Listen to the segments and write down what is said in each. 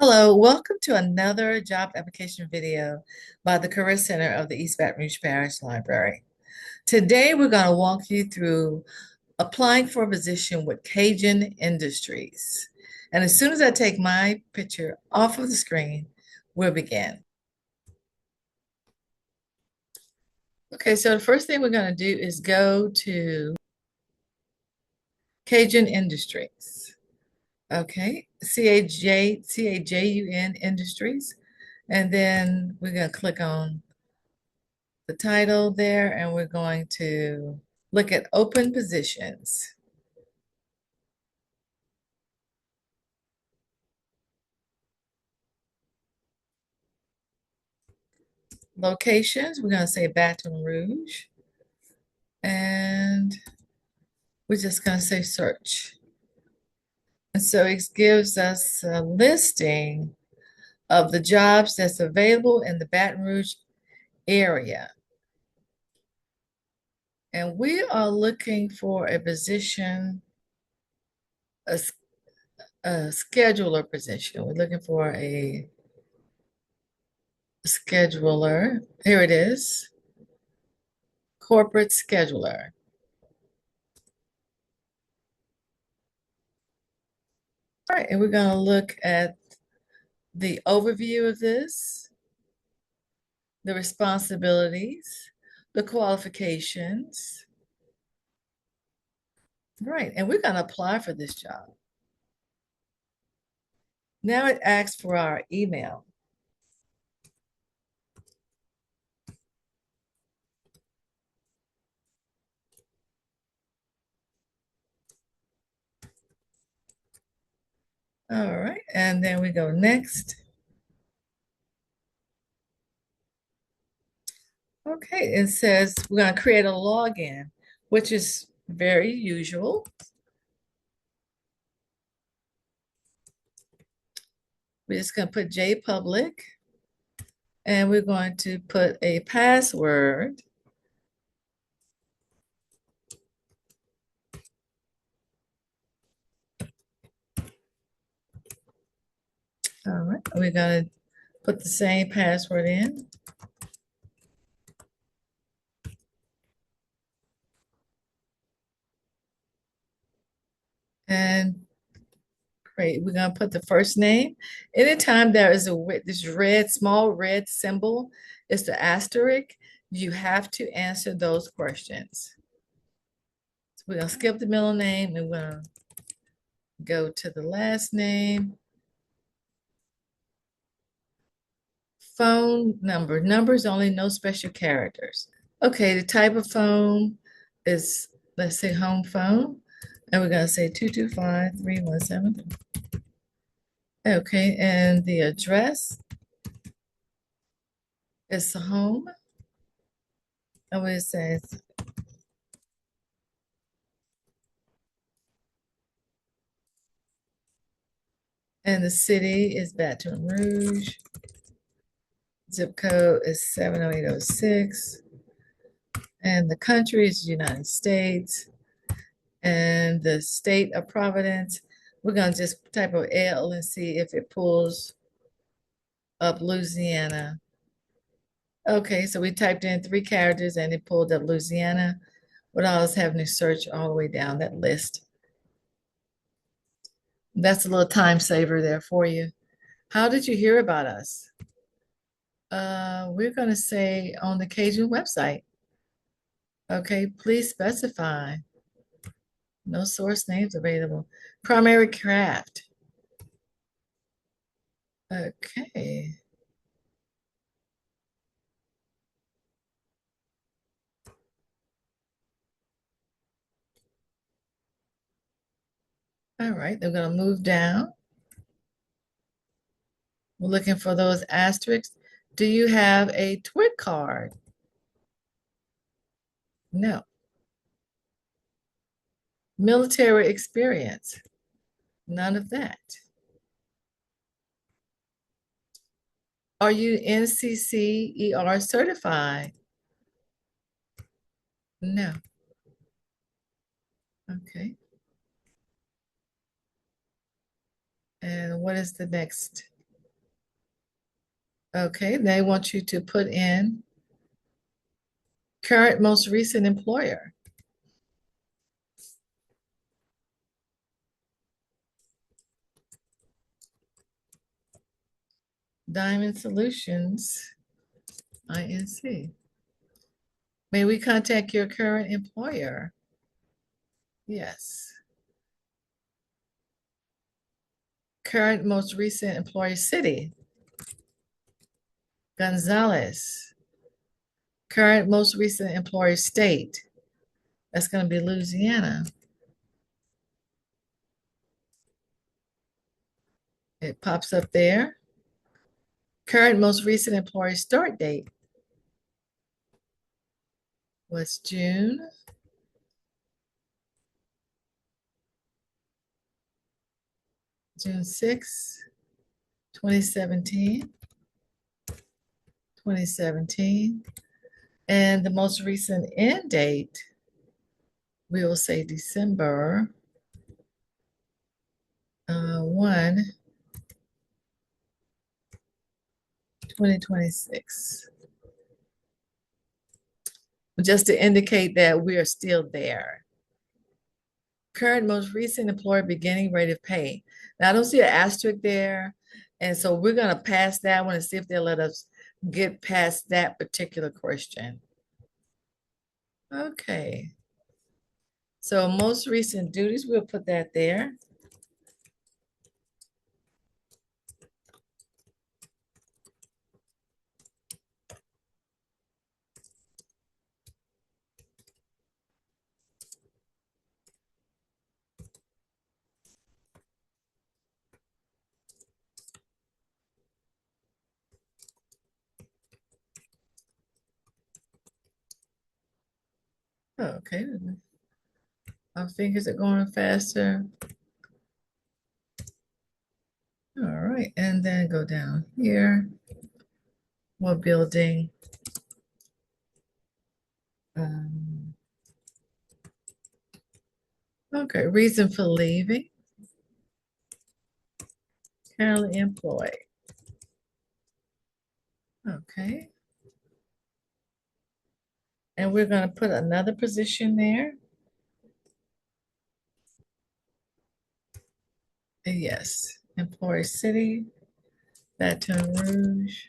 Hello, welcome to another job application video by the Career Center of the East Baton Rouge Parish Library. Today, we're going to walk you through applying for a position with Cajun Industries. And as soon as I take my picture off of the screen, we'll begin. Okay, so the first thing we're going to do is go to Cajun Industries. Okay, Cajun Industries. And then we're going to click on the title there, and we're going to look at open positions. Locations, we're going to say Baton Rouge, and we're just going to say search. And so it gives us a listing of the jobs that's available in the Baton Rouge area. And we are looking for a position, a, a scheduler position. We're looking for a scheduler. Here it is, corporate scheduler. All right, and we're going to look at the overview of this, the responsibilities, the qualifications. Right, and we're going to apply for this job. Now it asks for our email. All right, and then we go next. Okay, it says we're going to create a login, which is very usual. We're just going to put jpublic, and we're going to put a password. All right, we're going to put the same password in. And great, we're gonna put the first name. Anytime there is this red, small red symbol, it's the asterisk. You have to answer those questions. So we're gonna skip the middle name and we're gonna go to the last name. Phone number, numbers only, no special characters. Okay, the type of phone is, let's say home phone, and we're gonna say 225-3173. Okay, and the address is the home. And it says, and the city is Baton Rouge. Zip code is 70806. And the country is United States. And the state of Providence, we're going to just type of L and see if it pulls up Louisiana. Okay, so we typed in 3 characters and it pulled up Louisiana without us having to search all the way down that list. That's a little time saver there for you. How did you hear about us? We're going to say on the Cajun website. Okay, please specify. No source names available. Primary craft. Okay. All right, they're going to move down. We're looking for those asterisks. Do you have a TWIC card? No. Military experience? None of that. Are you NCCER certified? No. Okay. And what is the next? Okay, they want you to put in current most recent employer. Diamond Solutions, Inc. May we contact your current employer? Yes. Current most recent employer city, Gonzales. Current most recent employer state, that's going to be Louisiana. It pops up there. Current most recent employer start date was June 6, 2017. 2017. And the most recent end date, we will say December 1, 2026. Just to indicate that we are still there. Current most recent employer beginning rate of pay. Now I don't see an asterisk there. And so we're going to pass that one and see if they'll let us get past that particular question. Okay. So most recent duties, we'll put that there. Okay. Our fingers are going faster. All right. And then go down here. We're building. Um, okay. Reason for leaving. Currently employed. Okay. And we're going to put another position there. Yes. Employee city. Baton Rouge.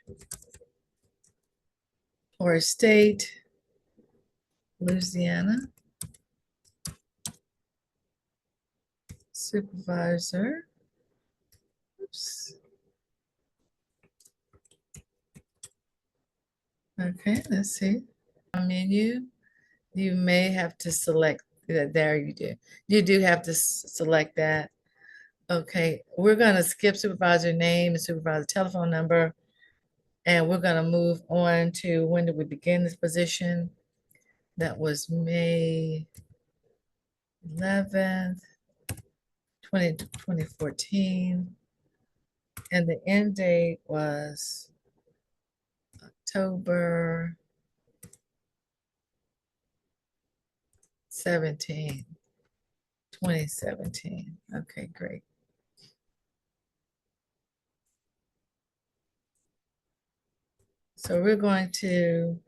Employee state. Louisiana. Supervisor. Oops. Okay, let's see. Menu, you may have to select that. There you do. You do have to select that. Okay, we're going to skip supervisor name and supervisor telephone number, and we're going to move on to when did we begin this position? That was May 11th, 2014, and the end date was October 17, 2017. Okay, great. So we're going to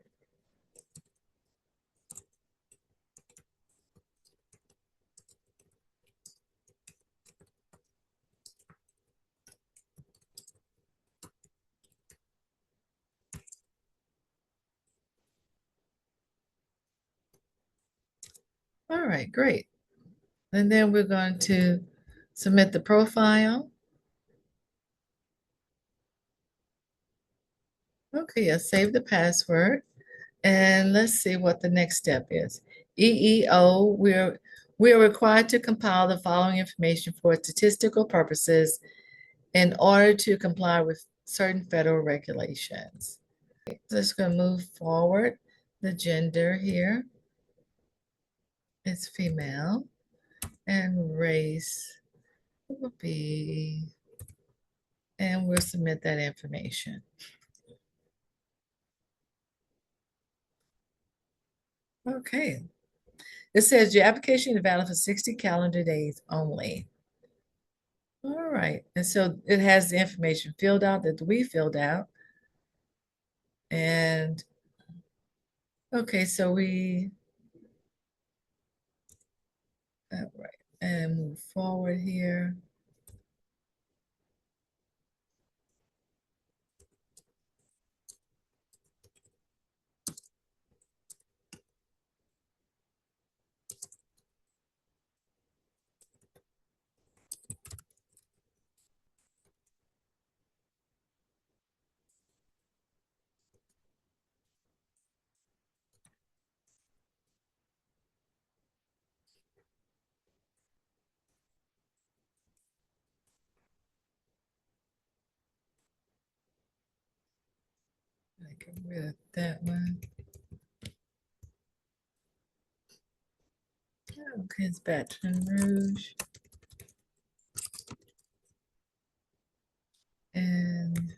all right, great. And then we're going to submit the profile. Okay, yeah, save the password. And let's see what the next step is. EEO, we're required to compile the following information for statistical purposes in order to comply with certain federal regulations. Just going to move forward. The gender here is female, and race will be, and we'll submit that information. Okay. It says your application is valid for 60 calendar days only. All right. And so it has the information filled out that we filled out. And okay, so all right, and move forward here. I get rid of that one. Okay, it's Baton Rouge. And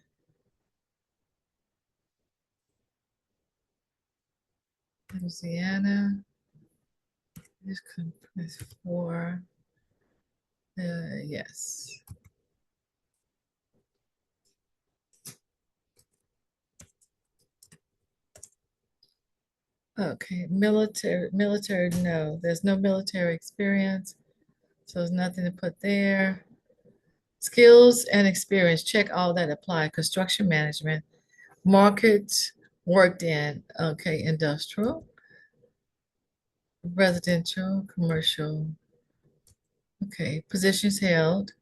Louisiana. This is for, yes. Okay, military, no, there's no military experience, so there's nothing to put there. Skills and experience, check all that apply. Construction management, markets worked in, okay, industrial, residential, commercial, okay, positions held,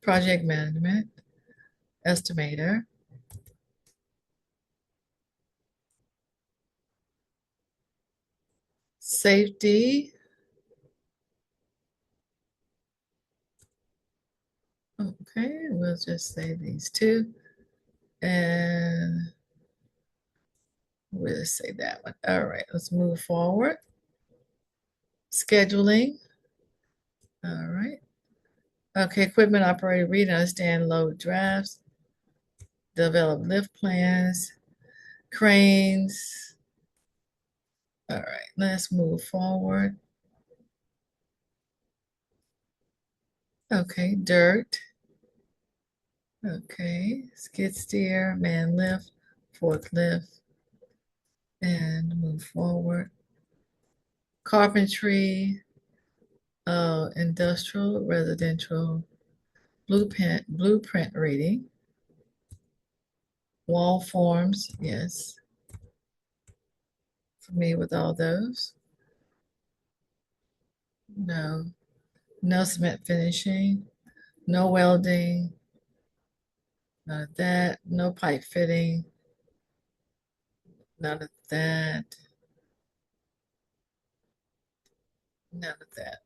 project management, estimator, safety, okay, we'll just say these two, and we'll just say that one. All right, let's move forward. Scheduling, all right. Okay, equipment operator, read, understand, load drafts, develop lift plans, cranes. All right, let's move forward. Okay, dirt. Okay, skid steer, man lift, forklift, and move forward. Carpentry, industrial, residential, blueprint reading, wall forms, yes, familiar with all those. No, no cement finishing, no welding, none of that, no pipe fitting, none of that, none of that.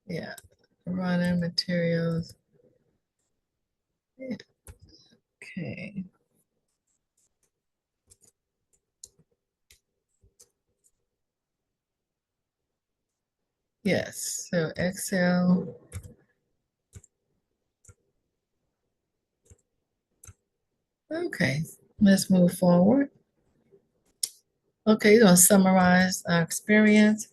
Yeah, running materials. Yeah. Okay. Yes, so Excel. Okay, let's move forward. Okay, you're gonna summarize our experience.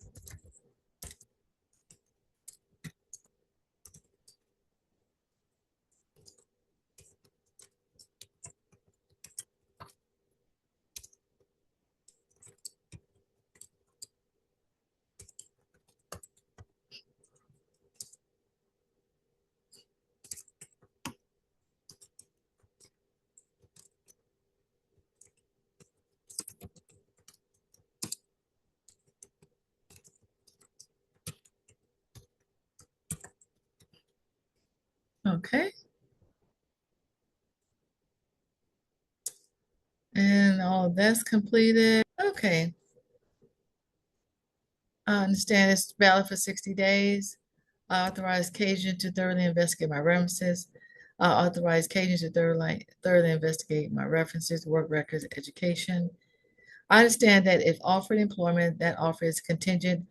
Okay, and all of that's completed. Okay, I understand it's valid for 60 days. I authorize Cajun to thoroughly investigate my references. I authorize Cajun to thoroughly investigate my references, work records, education. I understand that if offered employment, that offer is contingent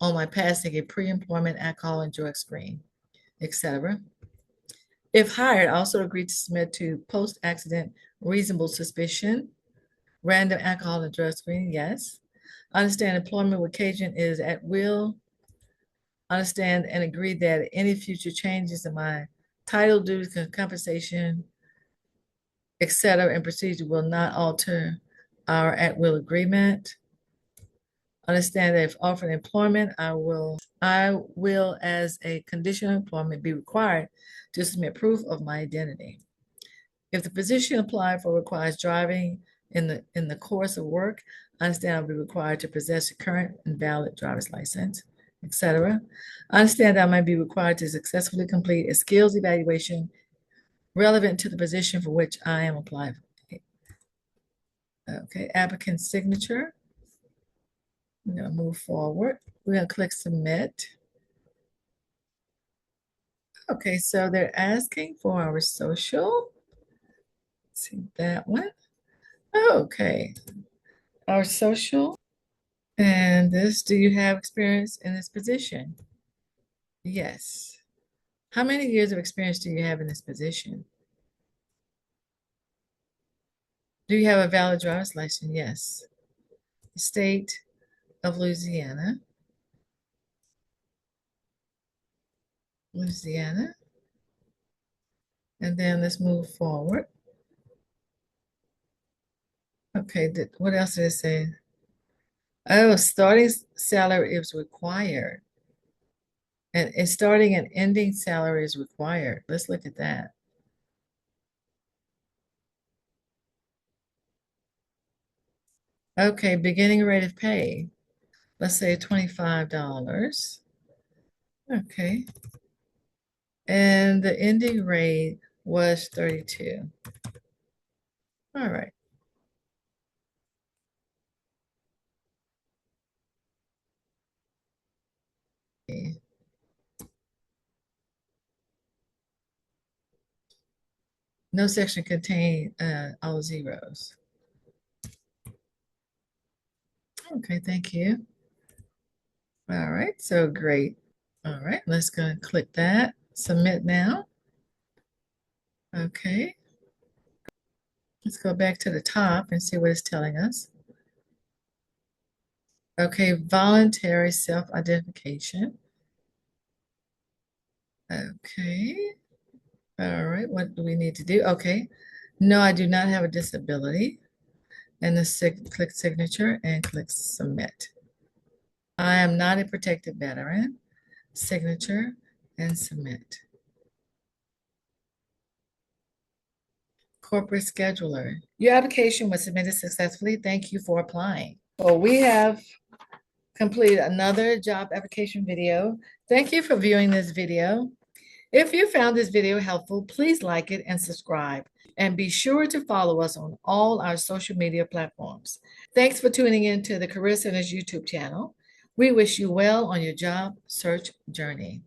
on my passing a pre-employment alcohol and drug screen, etc. If hired, I also agree to submit to post-accident reasonable suspicion, random alcohol and drug screening, yes. I understand employment with Cajun is at will. I understand and agree that any future changes in my title, duties, and compensation, etc., and procedure will not alter our at-will agreement. Understand that if offered employment, I will, as a condition of employment, be required to submit proof of my identity. If the position applied for requires driving in the course of work, I understand I'll be required to possess a current and valid driver's license, etc. I understand that I might be required to successfully complete a skills evaluation relevant to the position for which I am applying. Okay, applicant's signature. We're going to move forward. We're going to click submit. Okay, so they're asking for our social. Let's see that one. Okay, our social. And this, do you have experience in this position? Yes. How many years of experience do you have in this position? Do you have a valid driver's license? Yes. State of Louisiana. Louisiana. And then let's move forward. Okay, what else did it say? Oh, starting salary is required. And starting and ending salary is required. Let's look at that. Okay, beginning rate of pay. Let's say $25. Okay. And the ending rate was 32. All right. No section contain all zeros. Okay, thank you. All right, so great. All right, let's go and click that. Submit now. Okay. Let's go back to the top and see what it's telling us. Okay, voluntary self-identification. Okay. All right, what do we need to do? Okay. No, I do not have a disability. And click signature and click submit. I am not a protected veteran. Signature and submit. Corporate scheduler. Your application was submitted successfully. Thank you for applying. Well, we have completed another job application video. Thank you for viewing this video. If you found this video helpful, please like it and subscribe. And be sure to follow us on all our social media platforms. Thanks for tuning in to the Career Center's YouTube channel. We wish you well on your job search journey.